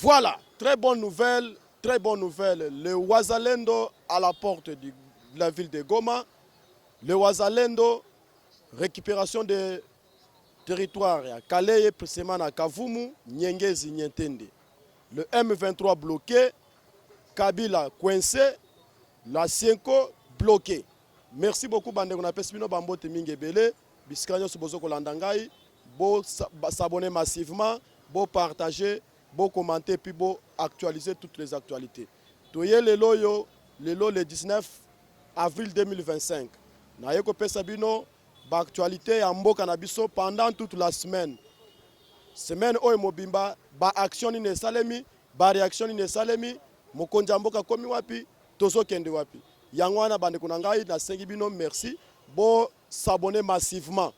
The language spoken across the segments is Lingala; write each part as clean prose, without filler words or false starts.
Voilà, très bonne nouvelle, très bonne nouvelle. Le Wazalendo à la porte de la ville de Goma. Le Wazalendo, récupération de territoire à Calais, précisément à Kavumu, Nyengezi, Nyentende. Le M23 bloqué, Kabila coincé, la Sienko bloqué. Merci beaucoup, Bande. On appelle Spino Bambo Temingebele, Biscanyo Subozoko Landangai. Beau s'abonner massivement, beau partager, beau commenter, puis beau actualiser toutes les actualités. Toye le 19 avril 2025. Naeko Pesabino, actualité en Mboka Nabiso pendant toute la semaine. Semaine oyo mobimba, ba action ni salemi, ba réaction ni salemi, mokonja mboka komi wapi, tozo kende wapi. Yangwana bande kunangai na sengi bino merci, bo s'abonner massivement,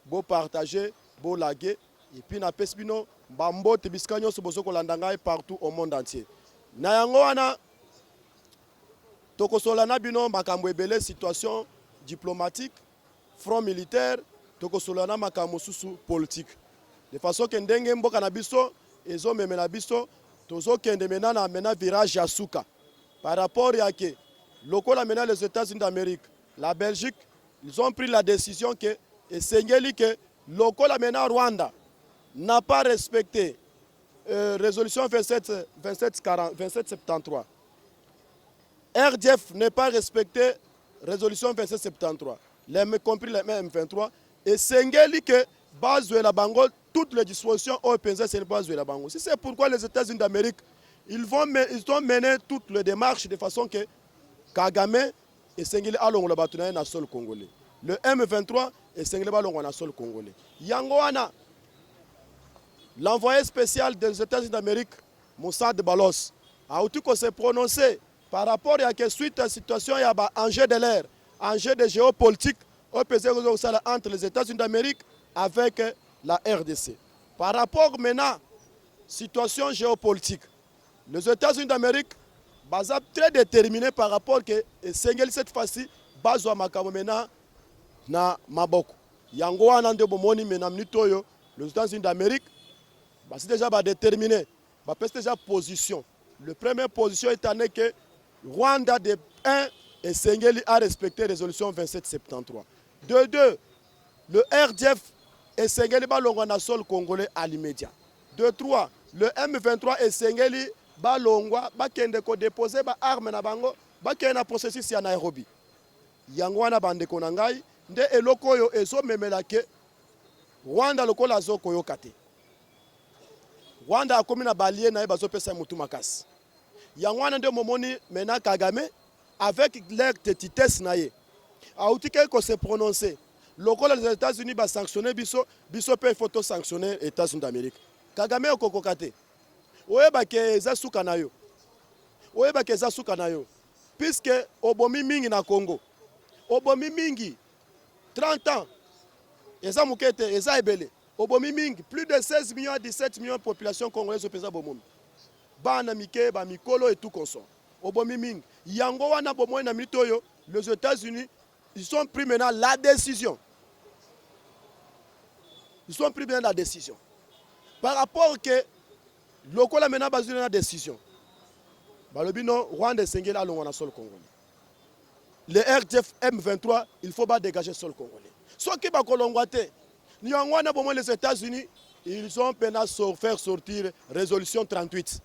bo partager, bo laguer, et puis na pesbino, bambo tebiskanyo sobozo kolandangai partout au monde entier. Na yangwana, toko solana bino makambo ebele situation diplomatique, front militaire, toko solana makambo susu politique. De façon que ndenge mboka na biso ezo meme na biso tozo kende mena na mena virage ya suka par rapport à que lokola mena les États-Unis d'Amérique, la Belgique, ils ont pris la décision que esengeli que lokola mena Rwanda n'a pas respecté résolution 2773. RDF n'est pas respecté résolution 2773. Les compris les M23 esengeli que base de la bango toutes les dispositions au PNZ, c'est le base de la bango. C'est pourquoi les États-Unis d'Amérique, ils ont mené toutes les démarches de façon que Kagame et Sengeli Alongo la batunaye na sol congolais. Le M23 et Sengeli Alongo na sol congolais. Yangoana, l'envoyé spécial des États-Unis d'Amérique, Moussa de Balos, a aussi s'est prononcé par rapport à que suite à la situation, il y a un enjeu de l'air, un enjeu de géopolitique au PNZ entre les États-Unis d'Amérique avec la RDC. Par rapport maintenant à la situation géopolitique, les États-Unis d'Amérique sont très déterminés par rapport à Sengeli cette fois-ci, Bazwa Makamo maintenant na Maboko. Yango wana nde bomoni maintenant minitoyo, les États-Unis d'Amérique sont déjà déterminés, sont déjà position. La première position est que Rwanda de 1 et Sengeli a respecté la résolution 2773. De 2, le RDF et Sengeli balongwa na sol congolais à l'immédiat. De 3, le M23 et Sengeli balongwa bakende ko déposer ba arme na bango bakende na processus ya Nairobi. Yango wana bande konangai nde eloko yo ezo memela ke Rwanda lokola zo koyoka te. Rwanda akomi na balie na bazo pesa mutu makasi. Yango wana nde momoni mena Kagame avec l'air de titesse na ye. Auti ko se prononcer. Lokola les États-Unis ba sanctionner biso pe photo sanctionner les États-Unis d'Amérique. Kagame okoko te. Oyeba ke eza suka na yo. Oyeba ke eza suka na yo. Puisque obomi mingi na Congo. Obomi mingi 30 ans. Eza mukete, eza ebele. Obomi mingi plus de 16 millions à 17 millions de population congolaise au pesa bomomi. Bana mike ba mikolo et tout consort. Obomi mingi. Yango wana bomoy na mitoyo, les États-Unis ils ont pris maintenant la décision. Ils ont pris bien la décision. Par rapport que lokola mena bazuna la décision. Balobino Rwanda Sengeli alongo na sol congolais. Le RDF M23, il faut pas dégager sol congolais. Ce qui ba kolongwate. Ni ngwana bomo les États-Unis, ils ont peine à faire sortir résolution 38.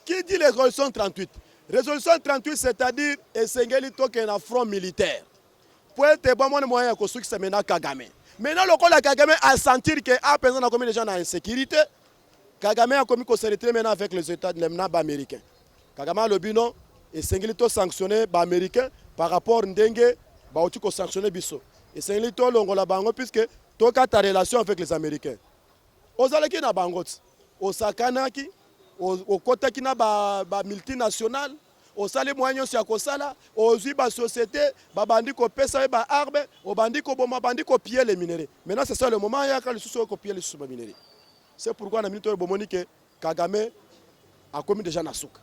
Qui dit résolution 38? Résolution 38 c'est-à-dire Sengeli toke na front militaire. Pour être bon moyen ko suki semena Kagame. Maintenant, le Kagame a senti que à présent, on a commis des gens en insécurité. Kagame a commis qu'on se retire maintenant avec les États américains. Kagame a le bilan et Sengeli to sanctionné les Américains par rapport à Ndenge, bah aussi qu'on sanctionné biso. Et Sengeli to longola bango puisque toka ta relation avec les Américains. Ozalaki na bangot, osakanaki, okotaki na ba multinationales. Au salé moyen si akosala ozui ba société ba bandi ko pesa ba arbe au bandi ko boma bandi ko piller les minéraux. Maintenant c'est ça le moment ya ka le sous ko piller les sous minéraux. C'est pourquoi na minute bomoni que Kagame a commis déjà na souka.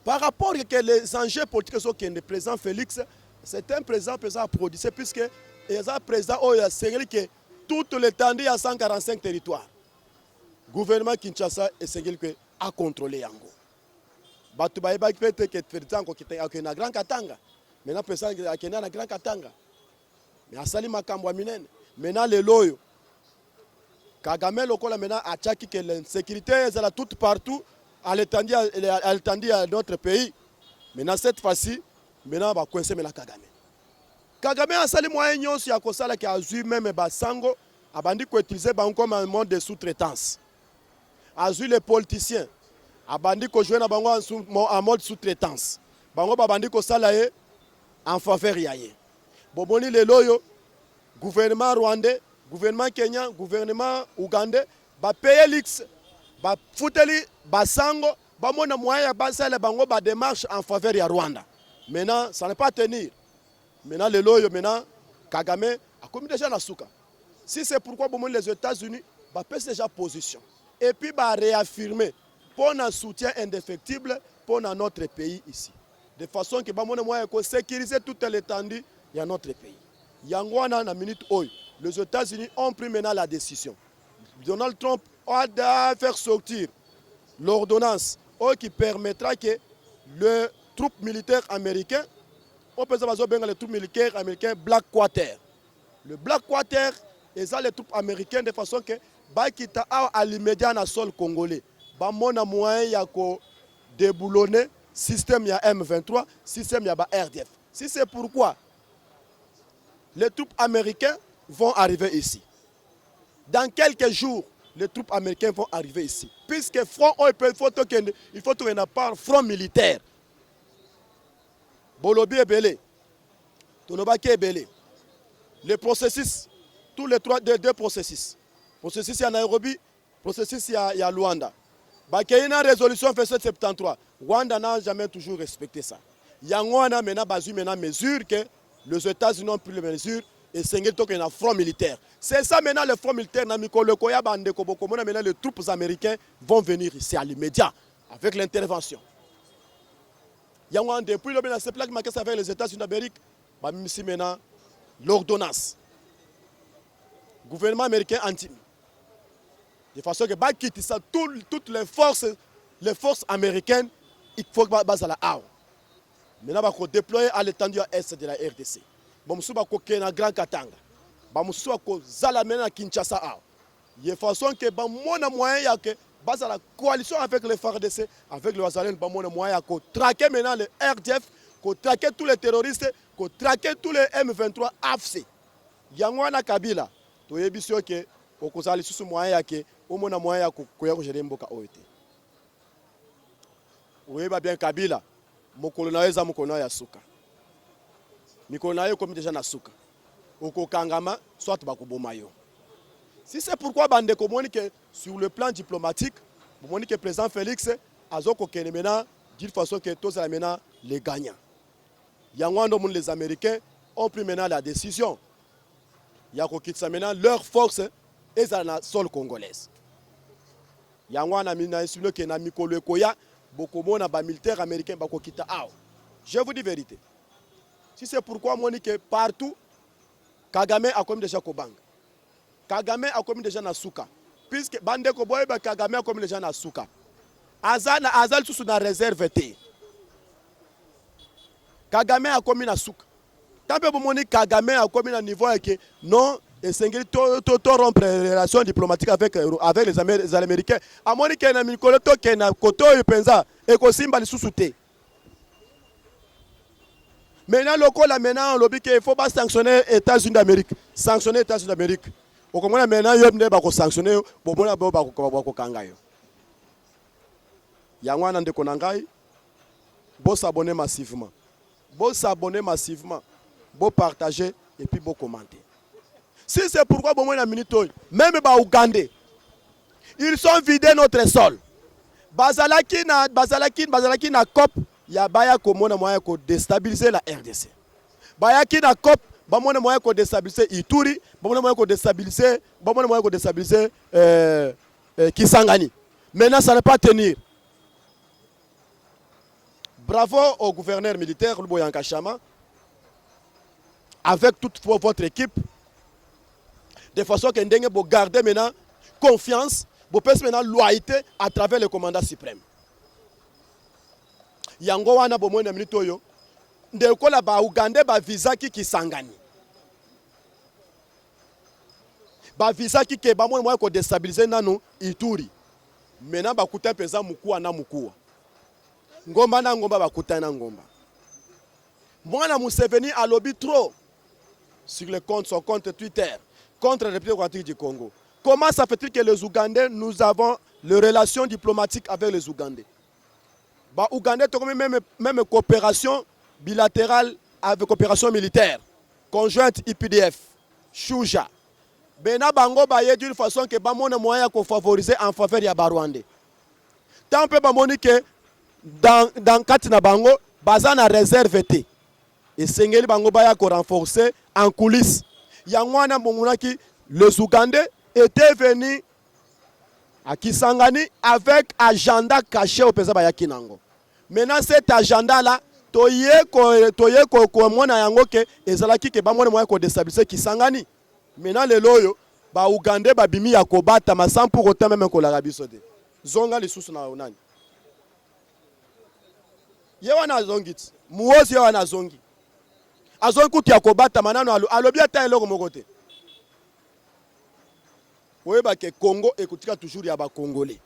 Par rapport que les enjeux politiques sont que le président Félix c'est un président à produire puisque il y a un président où il a que toute l'étendue à 145 territoires. Le gouvernement Kinshasa est à contrôler Yango. Batu baïba qui peut être fait na Grand Katanga. Maintenant, personne qui est na Grand Katanga. Mais à Salima Kambouaminen. Maintenant, les loyaux. Kagame Lokola maintenant a tchaki que l'insécurité est là toute partout à l'étendue de notre pays. Maintenant, cette fois-ci, maintenant, on va coincer Kagame. Kagame a sali moyen nyonso ya kosala ki azui même basango abandi ko utiliser bango comme un mode de sous-traitance. Azui les politiciens abandi ko jouer na bango en mode sous-traitance. Bango babandi ko sala ye en faveur ya ye. Boboni le loyo gouvernement rwandais, gouvernement kenyan, gouvernement ougandais ba payer l'X ba futeli basango ba mona moyen ya basala bango ba démarche en faveur ya Rwanda. Maintenant, ça n'est pas tenir. Maintenant, les loyaux, maintenant, Kagame a commis déjà la souka. Si c'est pourquoi les États-Unis pèsent déjà position. Et puis, réaffirmer pour un soutien indéfectible pour notre pays ici. De façon que sécuriser toute l'étendue de notre pays. Yangwana, na minute oy, les États-Unis ont pris maintenant la décision. Donald Trump a de faire sortir l'ordonnance qui permettra que les troupes militaires américaines on peut savoir que les troupes militaires américaines Black Quarter. Le Black Quarter est les troupes américaines de façon que Bakita à l'immédiat dans le sol congolais. Bamona moyen ya ko déboulonner système ya M23, système ya RDF. Si c'est pourquoi les troupes américaines vont arriver ici. Dans quelques jours, les troupes américaines vont arriver ici. Puisque front il faut qu'il n'y ait pas front militaire. Bolobi est belé, Tonobaki est belé. Le processus, tous les deux processus. Processus à Nairobi, processus à Luanda. Il y a une résolution fait 773. Rwanda n'a jamais toujours respecté ça. Il y a une mesure que les États-Unis ont pris les mesures et c'est un front militaire. C'est ça maintenant le front militaire. Maintenant les troupes américaines vont venir ici à l'immédiat avec l'intervention. Depuis le moment où avec les États-Unis d'Amérique, maintenant l'ordonnance. Le gouvernement américain anti. De façon que toutes les forces américaines, il faut que ça la haut. Maintenant, il faut déployer à l'étendue est de la RDC. Il faut que na Grand Katanga. Il faut que Zala mena Kinshasa. De façon que mon moyen que la coalition avec les FARDC, avec le Wazalène, il moyen de traquer maintenant les RDF, de traquer tous les terroristes, de traquer tous les M23 AFC. Yangwana Kabila, tu es sûr que au kozali susu moyen que au mona moyen ko gérer mboka oete. Oui ba bien Kabila, mokolo naweza mkono ya suka. Mikono nayo comme déjà na suka. Oko kangama soit bakuboma yo. Si c'est pourquoi bande communique sur le plan diplomatique, que le président Félix a maintenant d'une façon que tous maintenant les gagnants. Les Américains ont pris maintenant la décision. Il y a maintenant leur force et dans la sol congolaise. Il y a un militaire américain qui je vous dis la vérité. Si c'est pourquoi moi que partout, Kagame a comme déjà Kobang. Kagame a commis déjà na suka. Puisque bande ko boy ba Kagame a commis déjà na suka. Azal sous na réserve té. Kagame a commis na suka. Tant que moni Kagame a commis na niveau que non et sengeli to rompre relations diplomatiques avec les Américains. A moni que na mikolo to que na koto penza et ko simba li sous té. Maintenant maintenant on lobby qu'il faut pas sanctionner les États-Unis d'Amérique. Sanctionner les États-Unis d'Amérique. Au moins maintenant il y a sanctionner bomona bako kangayo. Yangwana ndeko nangai bo s'abonner massivement. Bo s'abonner massivement, bo partager et puis bo commenter. Si c'est pourquoi bomona minute même ba Ougandais ils sont vidés notre sol. Bazalaki na COP ya baya komona moyen ko déstabiliser la RDC. Baya ki na COP bamona moyen ko déstabiliser Ituri, bamona moyen ko déstabiliser Kisangani. Maintenant ça ne pas tenir. Bravo au gouverneur militaire Luboyanka Chama avec toute votre équipe. De façon que ndenge bo garder maintenant confiance, bo pèse maintenant loyauté à travers le commandant suprême. Yango wana bo mona minute oyo ndekola ba Uganda ba visa ki kisangani. Ba visa ki ke ba mona ko déstabiliser nanu Ituri. Maintenant ba kuta pesa mukua na mukua. Ngomba na ngomba ba kuta na ngomba. Mwana Museveni a lobby trop sur le compte, son compte Twitter contre la République démocratique du Congo. Comment ça fait-il que les Ougandais, nous avons les relations diplomatiques avec les Ougandais? Bah, Ougandais, même coopération bilatérale avec coopération militaire, conjointe IPDF, Shuja. Bena bango baye d'une façon que ba mona moyen qu'on favoriser en faveur ya Barwandais. Tant peu ba moni que dans katina bango bazana réserve té. Et Sengeli bango baya ko renforcer en coulisses. Yangwana monaki les Ougandais étaient venus à Kisangani avec agenda caché au pesa baya kinango. Maintenant cet agenda là toye ko mona yango ke ezalaki ke ba mona moya ko déstabiliser Kisangani. Maintenant les loyo ba Ougandais ba bimi ya kobata ma sans pour autant même ko la rabiso te. Zonga les sous na onani. Yewana zongit. Muozi yewana zongi. Azon kuti ya kobata manano alobi ata eloko moko te. Oyeba ke Congo ekotika toujours ya ba Congolais.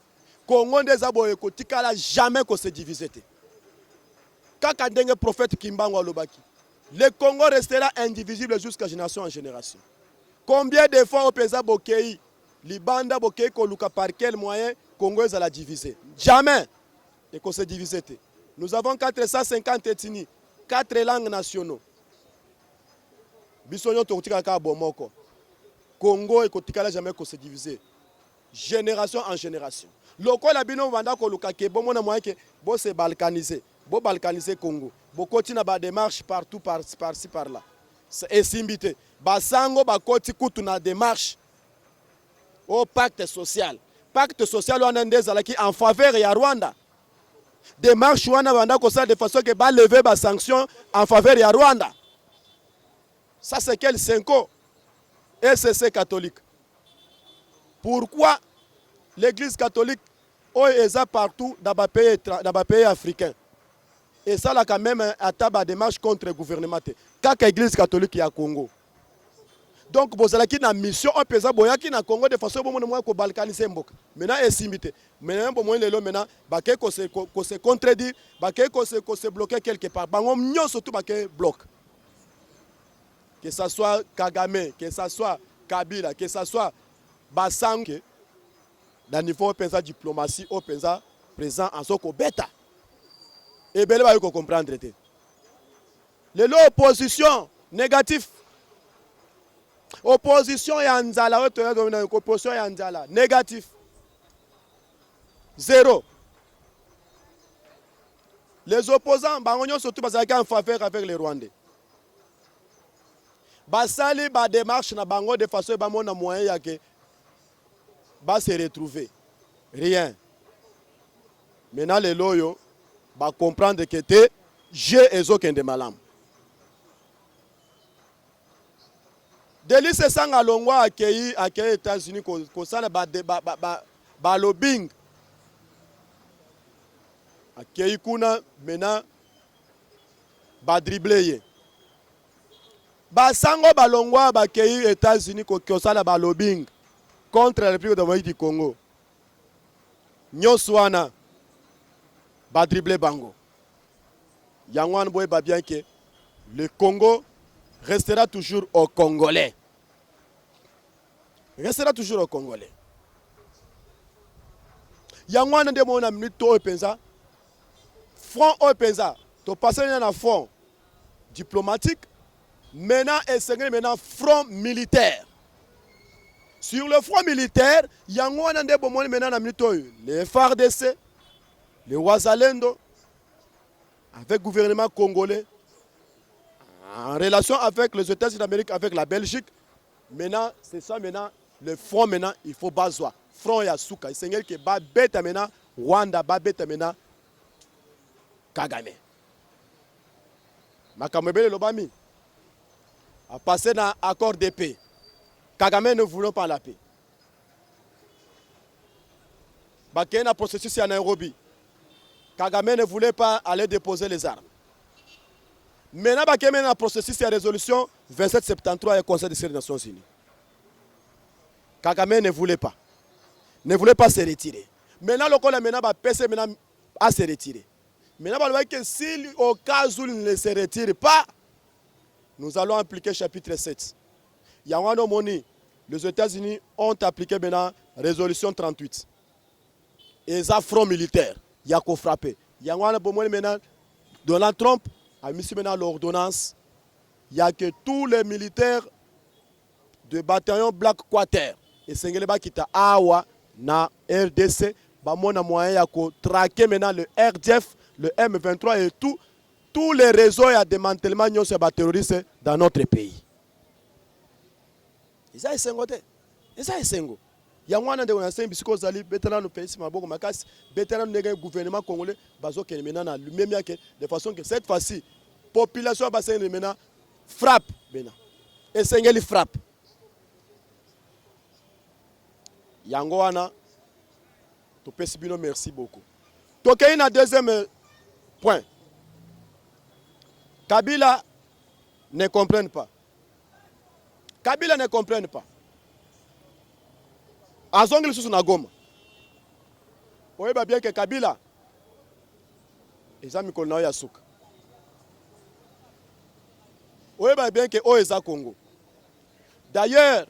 Congo ndeza bo ekotika la jamais ko se diviser te. Kaka ndenge prophète Kimbango alobaki. Le Congo restera indivisible jusqu'à génération en génération. Combien de fois au pesa bokei libanda bokei ko luka par quel moyen Congo est à la diviser? Jamais et ko se diviser te. Nous avons 450 ethnies, 4 langues nationaux. Bisonyo tokotika ka bomoko. Congo ekotikala jamais ko se diviser. Génération en génération. Loko la bino vanda ko luka ke bomona moyen ke bo se balkaniser. Bo balkaniser Congo. Bo continue ba démarche partout par-ci par-là. Et simbité. Basango bakoti kutu na démarche au pacte social. Pacte social wana ndezalaki en faveur ya Rwanda. Démarche wana vanda ko ça de façon que ba lever ba sanction en faveur ya Rwanda. Ça c'est quel Senko SCC catholique. Pourquoi l'église catholique est partout dans les pays africains? Et ça là quand même à table démarche contre le gouvernement. Quand l'église catholique est à Congo. Donc vous avez une mission au pays boyaki na Congo de façon que balkaniser mboka. Maintenant estimité. Maintenant pour moi maintenant baké ko se contredire, baké ko se bloquer quelque part. Bango nyo surtout baké bloc. Que ça soit Kagame, que ça soit Kabila, que ça soit Basangue, dans le niveau de diplomatie, au présent en soko bêta. Et bien, il faut comprendre. L'opposition négative. Opposition yanzala, opposition yanzala, négatif. 0. Les opposants, surtout en faveur avec les Rwandais. Basali ba démarche na bango de façon ba mona moyen ya ke ba se retrouver rien. Maintenant les loyo ba comprendre que te je ezokende malam. Delice sanga longwa accueilli États-Unis ko sala ba lobbying. Accueilli kuna maintenant ba dribbler. Basango balongwa bakei États-Unis ko sala ba lobbying contre la République démocratique du Congo. Nyoswana ba dribbler bango. Yangwan boy ba bien que le Congo restera toujours aux Congolais. Restera toujours aux Congolais. Yangwan de mon ami to pensa front au pensa to passer na front diplomatique. Maintenant, maintenant front militaire. Sur le front militaire, il y a les FARDC, les Ouazalendo, avec le gouvernement congolais, en relation avec les États-Unis d'Amérique, avec la Belgique. Maintenant, c'est ça maintenant, le front maintenant, il faut basoa. Front Yasuka, c'est qui va bête maintenant, Rwanda, va bête maintenant, Kagame. Makamebele Lobami. A passé dans l'accord de paix. Kagame ne voulait pas la paix. Il y a un processus à Nairobi. Kagame ne voulait pas aller déposer les armes. Maintenant, il y a un processus de résolution 2773 du Conseil des Nations Unies. Kagame ne voulait pas. Ne voulait pas se retirer. Maintenant, le Conseil va PC à se retirer. Maintenant, il va que si au cas où il ne se retire pas, nous allons appliquer chapitre 7. Il y a un moment, les États-Unis ont appliqué maintenant résolution 38. Et les affronts militaires, il y a qu'à frapper. Il y a un moment maintenant, Donald Trump a mis maintenant l'ordonnance. Il y a que tous les militaires de bataillon Black Quarter et Sengeleba qui ta Awa na RDC, bah mon moyen de traquer maintenant le RDF, le M23 et tous les réseaux et démantèlement de terroristes dans notre pays. Et ça est sengoté. Et ça est sengo. Il y a un des anciens biscuits zali vétérans du pays maboko makas vétérans du gouvernement congolais bazo qui maintenant lui-même de façon que cette fois-ci population bassin maintenant frappe maintenant. Et Sengeli frappe. Yango wana to pesibino merci beaucoup. Donc il y a un deuxième point. Kabila ne comprenne pas. Kabila ne comprenne pas. Azongeli sous na Goma. Oye ba bien que Kabila eza mikolo na ya suka. Oye ba bien que o eza Congo. D'ailleurs,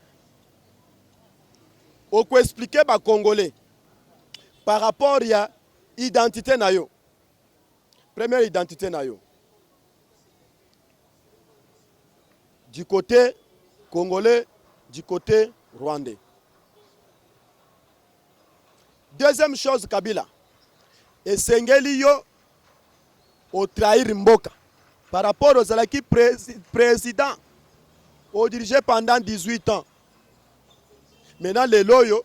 on peut expliquer aux Congolais par rapport à l'identité na yo. Première identité na yo. Du côté congolais, du côté rwandais. Deuxième chose, Kabila. Et Sengeli yo au trahir Mboka. Par rapport aux alaki président, au dirigé pendant 18 ans. Maintenant, les loyaux,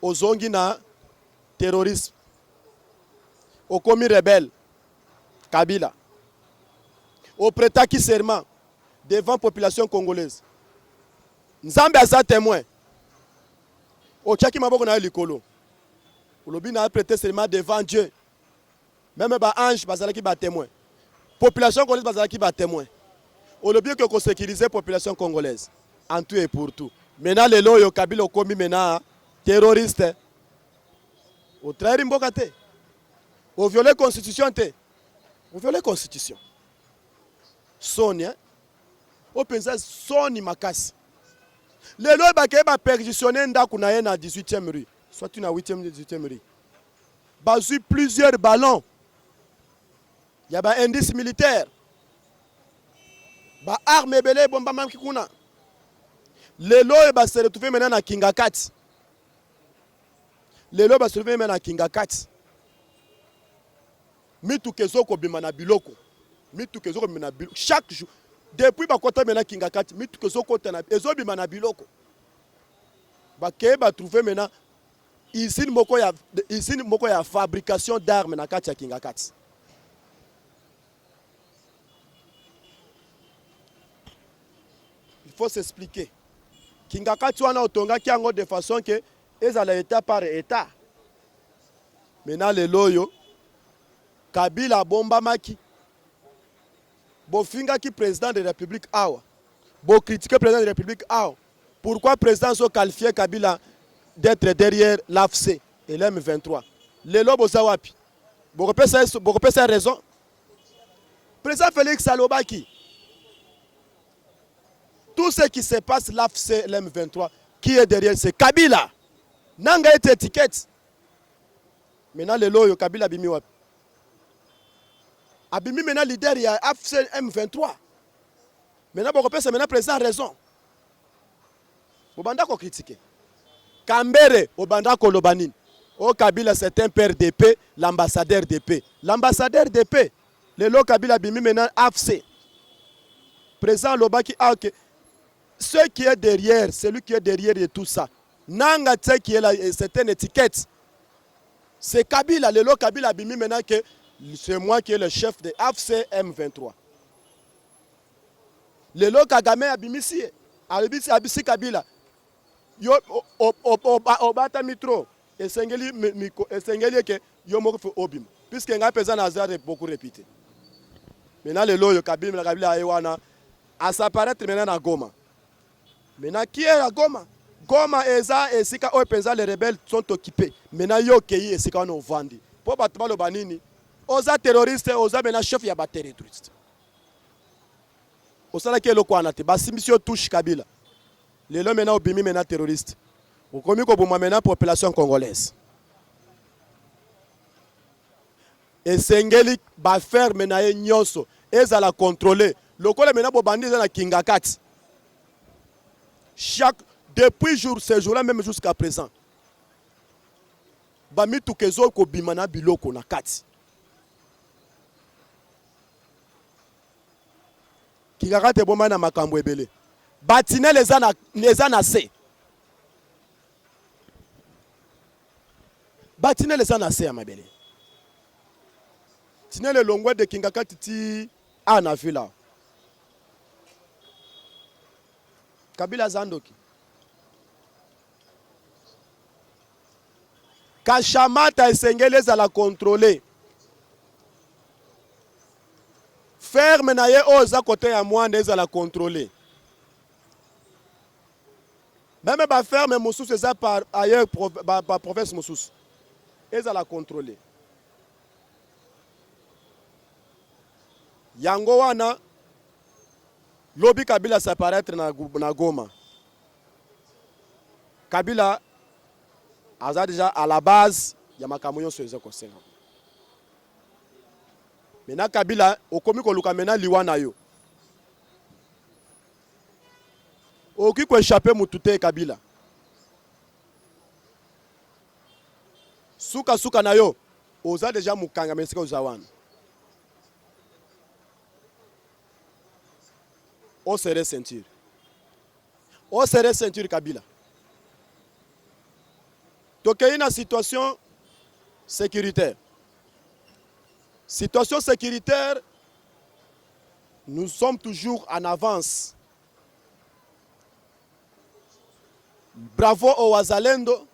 aux zongi na terrorisme, au commis rebelle, Kabila, au prétaki serment devant la population congolaise. Nzambe a témoin. Au tchaki maboko na likolo. Au lobby na prêté serment devant Dieu. Même ba ange bazalaki ba témoin. Population congolaise bazalaki ba témoin. Au lobby que sécuriser la population congolaise. En tout et pour tout. Maintenant, les loyaux Kabila ont commis maintenant terroristes. Au trahir Mboka te. Au violer la constitution te. Au violer la constitution. Soni, hein? Au penser Soni makasi. Les loyaux ont perquisitionné ndaku na na 18e rue. Soit une à 8e 18e rue. Bazu plusieurs ballons. Il y a des indices militaires. Des armes belé bomba mam kikuna. Les lois se retrouvent maintenant à Kingakati. Les lois se retrouvent maintenant à Kingakati. Mitu kezoko bimana biloko. Mitu kezoko bimana biloko. Chaque jour, depuis ba kota maintenant Kingakati, mitu kezoko tena ezo bimana biloko. Ba ke ba trouver maintenant usine moko ya fabrication d'armes na kati ya Kingakati. Il faut s'expliquer. Kingakati wana otonga kiango de façon que ezala état par état. Maintenant les loyo Kabila bomba maki. Bo finga ki président de la République awa. Bo critiquer président de la République awa. Pourquoi président so qualifié Kabila d'être derrière l'AFC et l'M23? Les lobo zawapi. Bo repesa raison. Président Félix Salobaki. Tout ce qui se passe, l'AFC, l'M23, qui est derrière, c'est Kabila. Nanga est étiquette. Maintenant, le loyo Kabila Abimi Wap. Abimi maintenant leader, il y a AFC, M23. Maintenant, bon, c'est maintenant président raison. Obanda ko critiquer. Kambere, Obanda ko lobanin. Oh Kabila, c'est un père de paix, l'ambassadeur de paix. L'ambassadeur de paix. Le loyo Kabila Abimi maintenant AFC. Président Lobaki a que ce qui est derrière, celui qui est derrière de tout ça, Nanga tse qui est là, c'est une étiquette. C'est Kabila, le lot Kabila Bimi maintenant que c'est moi qui est le chef de AFC M23. Le lot Kagame Abimisi, Abisi Kabila. yo obata mitro esengeli ke yo moko fe obima puisque nga pesa na zare beaucoup répété. Maintenant le loyo Kabila ayewana à s'apparaître maintenant na Goma. Maintenant qui est à Goma? Goma eza esika o pesa les rebelles sont occupés. Maintenant yo kei esika no vandi. Po batuma lo banini. Oza terroriste oza maintenant chef ya ba terroriste. Osala ke lokwa na te basimisio touche Kabila. Les hommes maintenant obimi maintenant terroristes. Vous commis que vous maintenant population congolaise. Et Sengeli va faire maintenant nyoso. Et ça la contrôler. Le col maintenant pour bandi dans la Kingakat. Depuis ce jour-là même jusqu'à présent. Bami tukezo ko bimana biloko na kati. Kingakat e bomana makambo ebele. Batine les anase. Batine les anase à ma belle. Tine le longwe de Kingakati ti ana villa. Kabila Zandoki. Kashamata esengeleza la contrôler. Ferme na ye oza côté ya mwande eza la contrôler. Même ba ferme Moussous eza par ailleurs par province Moussous. Eza la contrôler. Yango wana lobi Kabila s'apparaître na Goma. Kabila aza déjà à la base ya makamoyo sozo kosenga. Maintenant Kabila okomi ko luka mena liwana yo. Oki ko échapper mutute Kabila. Suka na yo oza déjà mukanga mesika ozawana. On serre ceinture. On serre ceinture Kabila. Donc il y a une situation sécuritaire. Situation sécuritaire, nous sommes toujours en avance. Bravo au Wazalendo.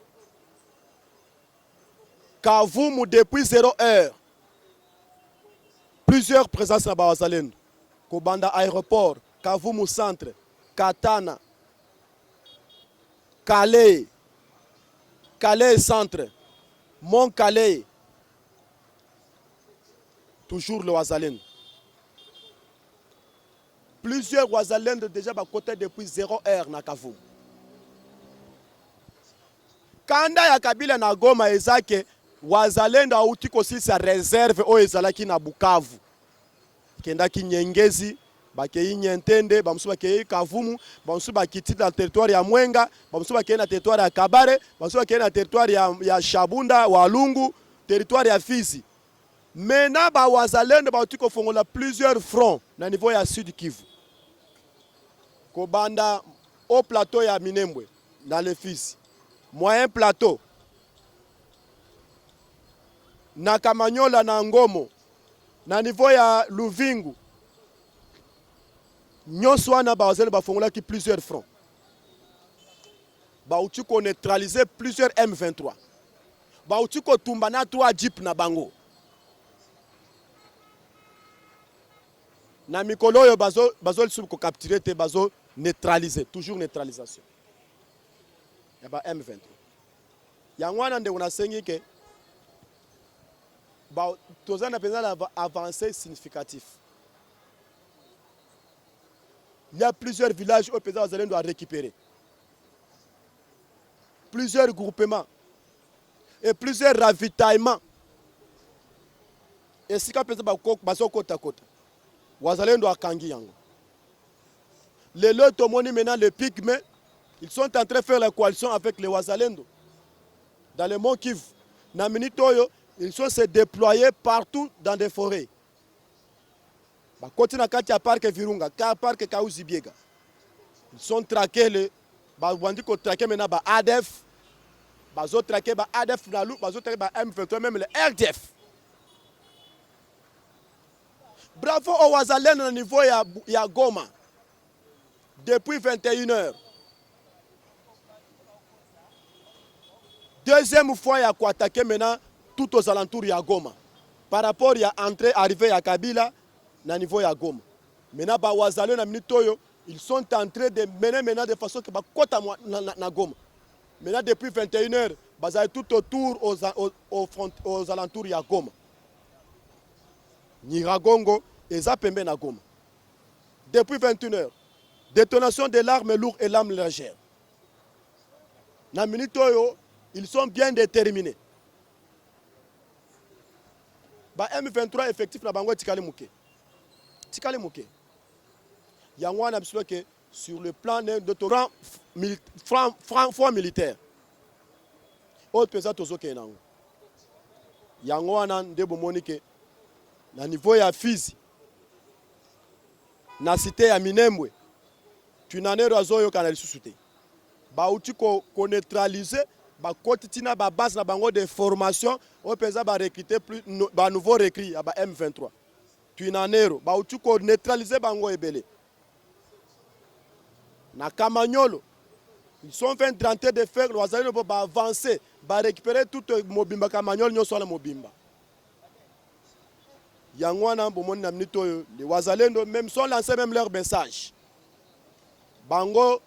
Kavumu depuis 0 heure. Plusieurs présences à Wazalendo. Kobanda aéroport. Kavumu centre, Katana, Calais, Calais centre, Mont-Calais, toujours le Wazalendo. Plusieurs Wazalendo déjà à côté depuis 0 heure na Kavumu. Kanda ya Kabila na Goma ezake Wazalendo auti kosi sa réserve o ezalaki na Bukavu. Kenda ki Nyengezi bakei Nyentende, bamusu bakei Kavumu, bamusu bakiti na territoire ya Mwenga, bamusu bakei na territoire ya Kabare, bamusu bakei na territoire ya Shabunda, Walungu, territoire ya Fizi. Maintenant ba Wazalendo ba utiko fongola plusieurs fronts na niveau ya Sud Kivu. Kobanda au plateau ya Minembwe dans le Fizi. Moyen plateau. Na Kamanyola na Ngomo na niveau ya Luvingu. Nyonso wana Wazalendo bafongola ki plusieurs fronts. Ba utiko neutraliser plusieurs M23. Ba utiko tumbana 3 jeep na bango. Na mikolo yo bazo sub ko capturer te bazo neutraliser, toujours neutralisation. Ya ba M23. Yangwana nde unasengi ke ba tozana penza avancée significatif. Il y a plusieurs villages où les Wazalendo doivent récupérer. Plusieurs groupements et plusieurs ravitaillements. Et si on peut dire côte à côte, Wazalendo doit kangi yango. Les lots maintenant les pygmées, ils sont en train de faire la coalition avec les Wazalendo. Dans le mont Kivu, na Minitoyo, ils sont se déployés partout dans des forêts. Côté na kati ya parc Virunga, parc Kauzibiega. Ils sont traqués les bandi ko traquer maintenant ba ADF, bazo traquer ba ADF na lou, bazo traquer ba M23 même le RDF. Bravo au Wazalendo au niveau ya Goma. Depuis 21h. Deuxième fois, il y a quoi attaquer maintenant tout aux alentours de Goma. Par rapport à entrée, arrivée à Kabila, na niveau ya Goma. Maintenant, Bawazalo na Minitoyo, ils sont en train de mener maintenant de façon que Bakota na Goma. Maintenant, depuis 21h, Bazaï tout autour aux alentours de Goma. Niragongo et Zapembe na Goma. Depuis 21h, détonation de l'arme lourde et l'arme légère. Na Minitoyo, ils sont bien déterminés. Ba M23 effectif na bango tikali muke. Tikali muke. Yangwa na bislo que sur le plan de franc militaire. Autre pesant tozo ke nango. Yangwa na ndebo monike na niveau ya Fizi. Na cité ya Minembwe. Tunanero azoyo kana lisusuté. Ba uti ko neutraliser ba kotitina ba base na bango de formation au pesa ba recruter plus ba nouveau recrut ba M23 tuinanero ba uti ko neutraliser bango ebele na Kamanyolo ils sont en train de faire l'oiseau pour avancer ba récupérer tout mobimba Kamanyolo nyoso na mobimba yangwana bomoni na minito les wazalendo même sont lancés même leur message bango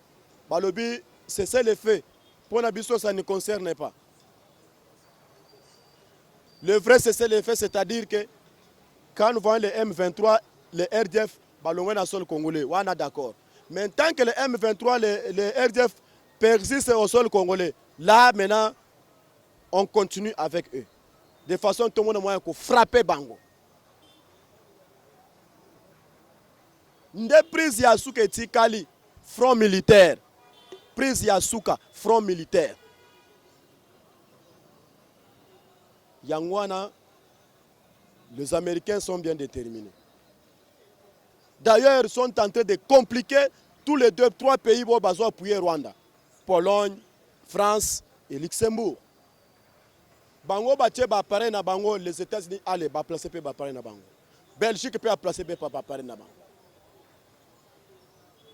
balobi c'est le fait. Pour Nabiso, ça ne concerne pas. Le vrai cessez-le-feu, c'est-à-dire que quand nous voyons les M23, les RDF, ballonné dans le sol congolais, on est d'accord. Mais tant que les M23, les RDF persistent au sol congolais, là maintenant, on continue avec eux. De façon tout le monde a moyen de frapper Bango. Nde prise Yasuke Tikali, front militaire. Prise Yasuka, front militaire. Yangwana, les Américains sont bien déterminés. D'ailleurs, ils sont en train de compliquer tous les 2-3 pays pour appuyer Rwanda. Pologne, France et Luxembourg. Bango batie ba paré na bango, les États-Unis allez ba placer pe ba paré na bango. Belgique peut placer pe ba paré na bango.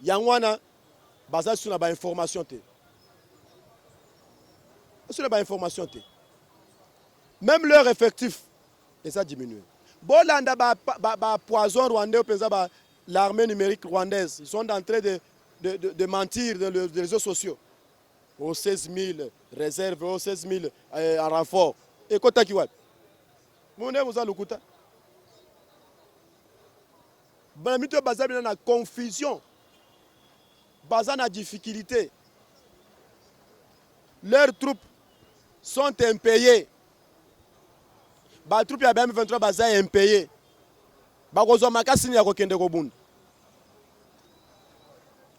Yangwana basé sur la information té. Sur la information té. Même leur effectif et ça diminue. Bolanda ba poison rwandais ba l'armée numérique rwandaise, ils sont en train de mentir dans les réseaux sociaux. Aux 16 000 réserves, aux 16 000 en renfort. Et kota kiwa. Mone vous a lukuta. Banamito basé na confusion. Basé na difficulté. Leurs troupes sont impayées. Les troupes ya M23 basé impayées. Bakozo makasi ya kokende kobunda.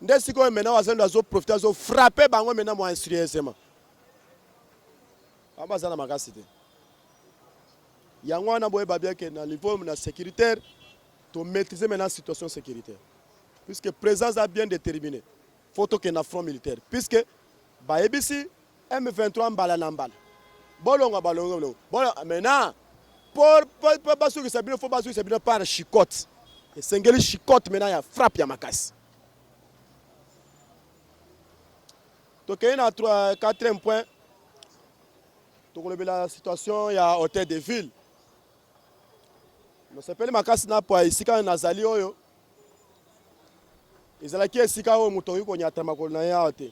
Ndesi ko maintenant wazendo azo profiter azo frapper bango maintenant mo instruisement. Abazana makasi te. Yango na boye babia ke na niveau na sécuritaire to maîtriser maintenant la situation sécuritaire. Puisque présence a bien déterminé. Faut que na front militaire. Puisque ba ebisi M23 mbala na mbala. Bolonga balonga. Bon maintenant pour basu que ça bien faut basu que ça bien par chicotte. Et sengeli chicotte maintenant ya frappe ya makasi. Donc il y a 4e point. Donc la situation il y a hôtel de ville. Nous s'appelle makasi na po isika na zali oyo. Ezalaki esika oyo mutongi ko nyata makolo na ya te.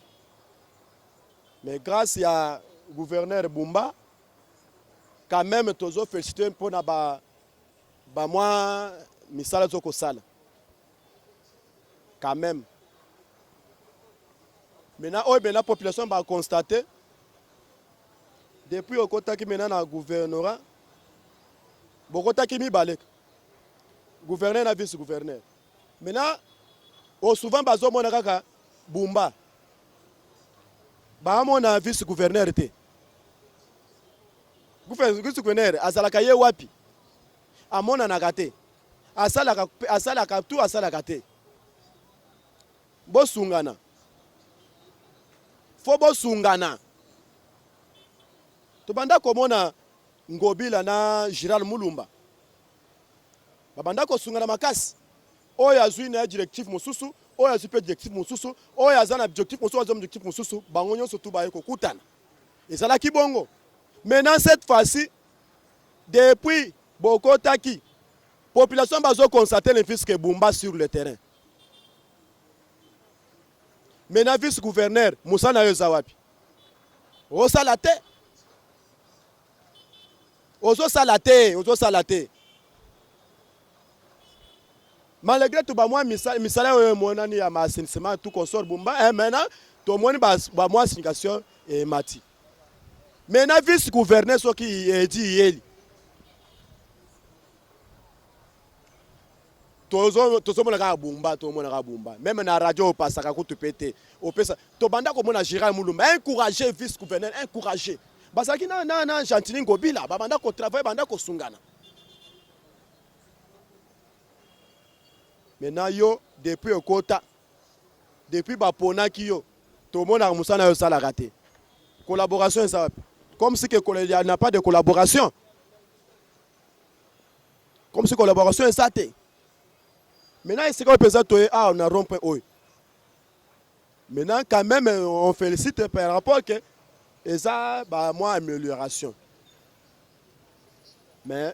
Mais grâce à gouverneur Bumba quand même tozo féliciter pour na ba moi misala zoko sala. Quand même. Maintenant, la population va constater, depuis au côté qui maintenant dans le gouvernorat, beaucoup qui mi balek, gouverneur et vice-gouverneur. Maintenant, au souvent bazo mona kaka Bumba, ba mona vice-gouverneur te. Vice-gouverneur azalaka ye wapi? Amona nakate. Asalaka tout asalaka te. Bo sungana. Fobo sungana. Tobanda komona Ngobila na Giral Mulumba. Babanda ko sungana makasi. Oya azui na directif mosusu, oya super directif mosusu, oya azana objectif mosusu, azana objectif mosusu, bango nyonso tu ba yeko kutana. Et ça là qui bongo. Maintenant cette fois-ci, depuis Bokotaki, population va constater le fils que Bumba sur le terrain. Maintenant vice-gouverneur Moussa na Yozawapi. Osa la te. Ozo salate. Malgré tout, moi, misala monani ya maassainissement tout consort Bumba. Maintenant, tout le monde ba moi signification et mati. Maintenant, vice-gouverneur ce qui dit yeli. Tozo mona Bumba, to mona Bumba. Même na radio pasaka ko tupete. Opesa. To banda ko mona Gérald Mulumba, encourager vice-gouverneur, encourager. Basaki na Gentili Ngobila, ba banda ko travailler, banda ko sungana. Maintenant yo depuis Okota, depuis Bapona ki yo, to mona musana yo sala raté. Collaboration ça. Comme si il n'y a pas de collaboration. Comme si collaboration est ça. Maintenant, c'est qu'on peut dire on a rompu. Maintenant, quand même, on félicite par rapport que ça, bah, moi, amélioration. Mais,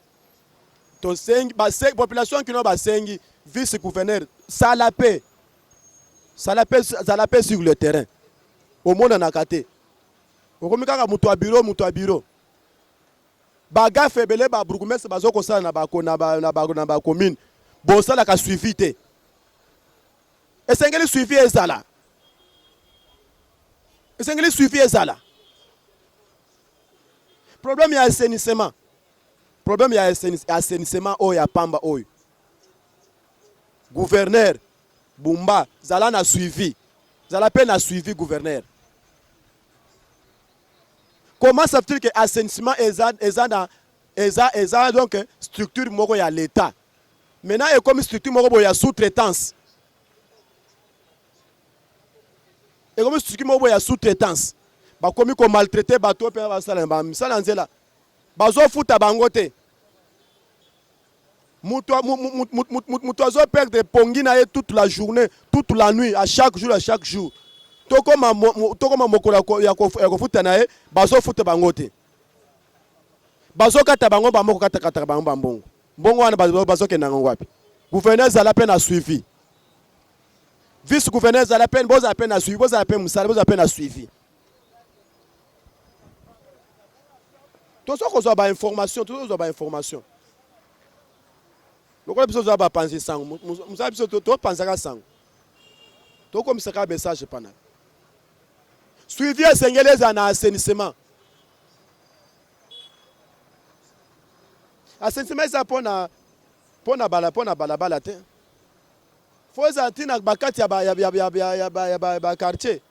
la population qui n'a pas de vice-gouverneur, ça la paix. Ça la paix sur le terrain. Au monde en a caté. Okomika mutu a bureau. Baga febele ba burgomestre bazo kosala na ba commune. Bosala ka suivi te. Esengeli suivi ezala. Problème ya assainissement. Ya pamba oyo. Gouverneur Bumba zala na suivi. Zala pe na suivi gouverneur. Comment ça veut dire que l'assainissement est donc structure moko ya l'État. Maintenant, il y a comme structure moko ya sous-traitance. Et comme structure moko ya sous-traitance. Ba komi ko maltraiter bato pe ba sala ba misala nzela. Bazo futa bangote. Muto azo perdre pongi na ye toute la journée, toute la nuit, à chaque jour. Tokoma mokola ya kofuta na ye bazo futa bangote. Bazo kata bango ba moko kata bango bambongo. Mbongo wana bazo ke nango wapi. Gouverneur za la peine à suivi. Vice gouverneur za la peine boza peine à suivi, boza peine musala, boza peine à suivi. Tout ça qu'on ba information, tout ça ba information. Lokole biso za ba penser sango. Musa biso to pensaka sango. To comme ça ka message pana. Suivi esengeli na assainissement. Assainissement ça pona balabala te. Faut ça tina bakati ya ba quartier.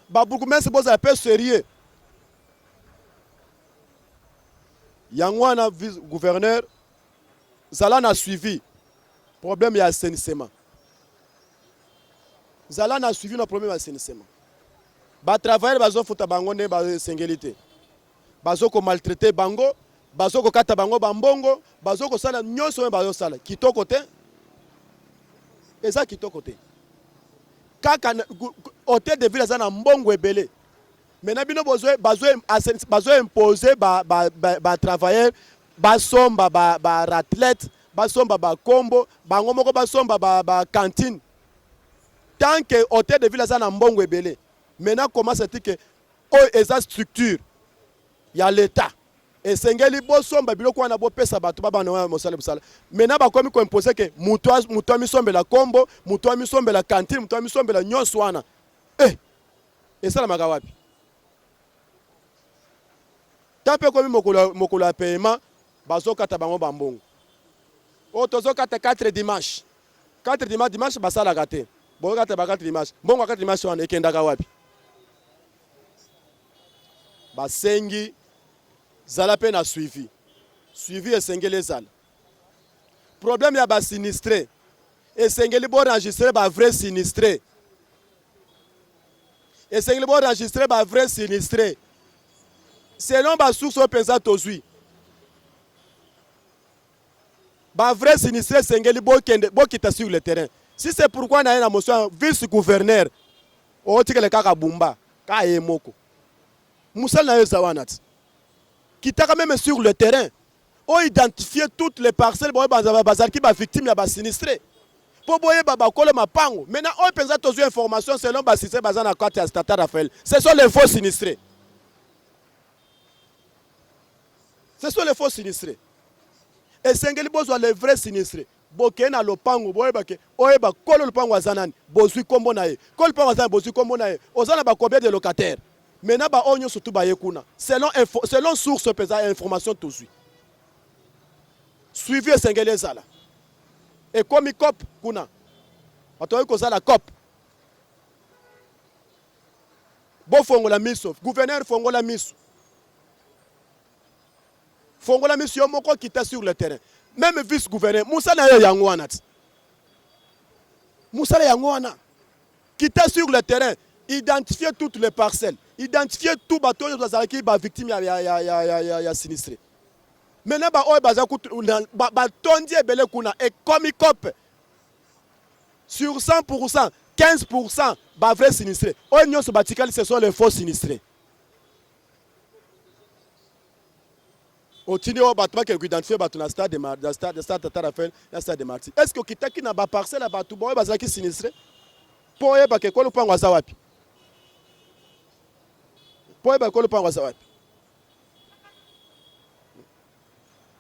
Ba bourgmestre boza peu sérieux. Yangwana gouverneur zala na suivi. Problème ya assainissement. Zala na suivi no problème d'assainissement. Ba travailler bazo futa bango ne ba sengelité. Bazo ko maltraiter bango, bazo ko kata bango bambongo, bazo ko sala nyonso bazo sala. Kitoko te. Eza kitoko te. Kaka hôtel de ville za na mbongo ebele. Maintenant bino bazo imposer ba travailler, ba somba ba athlète, ba somba ba combo, bango moko ba somba ba cantine. Tant que hôtel de ville ça na mbongo ebele. Maintenant comment c'est que eza structure ya l'état et sengeli bo somba biloko wana bo pesa bato baba na mosala busala. Maintenant ba komi ko imposer que muto mi sombe la combo, muto mi sombe la cantine, muto mi sombe la nyonso wana. Et ça la magawapi. Tant que komi mokolo paiement bazo kata bango bambongo. Tozo kata 4 dimanche. 4 dimanche basala gâté. Bon, quand tu as 4 dimanches, bon, 4 dimanches, on est qu'un wapi. Basengi, zalapen a suivi. Suivi et sengeli zal. Problème, il y a bas sinistré. Et sengeli bon enregistré, bah vrai sinistré. Et sengeli bon enregistré, bah vrai sinistré. Selon bah source au pesant aux huit. Bah vrai sinistré, sengeli bon qui t'a sur le terrain. Si c'est pourquoi on a une motion vice-gouverneur, on dit que le cas Bumba, ka Emoko. Moussa na Zawanat. Qui t'a même sur le terrain. On identifier toutes les parcelles qui sont victimes de sinistrés. Pour boyer babakole mapango. Maintenant, on peut avoir information selon Bassissé Bazana Kati à Stata Raphaël. Ce sont les faux sinistrés. Ce sont les faux sinistrés. Et Sengeli Bozo les vrais sinistrés. Bokena lopango boyebake oyeba kolo lopango azanani bozui kombo nae kolo lopango azanani bozui kombo nae ozana ba combien de locataires maintenant ba onyo surtout ba yekuna selon source pesa information tozui suivi Sengeli ezala et comme cop kuna atoyi kozala cop bo fongola miso gouverneur fongola miso yo moko kita sur le terrain. Même vice-gouverneur, Moussa na Yangouana. Moussa Yangouana. Qui était sur le terrain, identifier toutes les parcelles, identifier tout bateau qui est victime ya sinistré. Maintenant, et comme il cop sur 100%, 15% vrai sinistré. Ce sont les faux sinistrés. Est-ce que kitaki na ba parcelle ba tu boy bazaki sinistré pour yeba ke ko lupango azawapi pour yeba ko lupango azawapi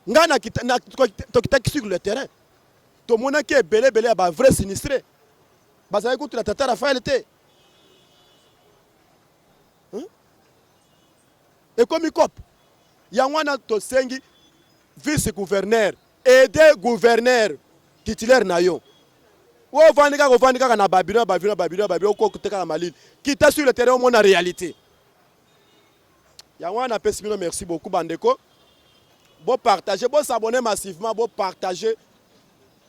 ngana kitaki sur le terrain to mona ke belé ba vrai sinistré bazaki ko la tata Raphaël té et comme il cop Yangwana Tosengi, vice-gouverneur, aider gouverneur titulaire nayo. Ou vandika na Babylone, qui est sur le terrain au la réalité. Yangwana Pessimino, merci beaucoup, Bandeko. Bon partager, bon s'abonner massivement, bon partager,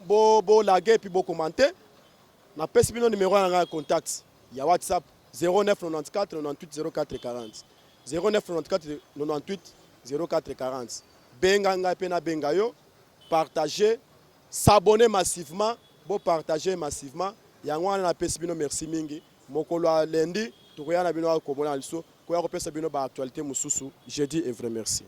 bon laguer et puis bon commenter. Na Pessimino numéro en contact. Il y a WhatsApp 0994 98 04 40. 0994 98 0440. Benganga pena bengayo, partager, s'abonner massivement, bon partager massivement. Yangwana na pesibino merci mingi. Mokolo lundi, tukoya na bino ko mona liso, ko ya ko pesa bino ba actualité mususu. Jeudi et vrai merci.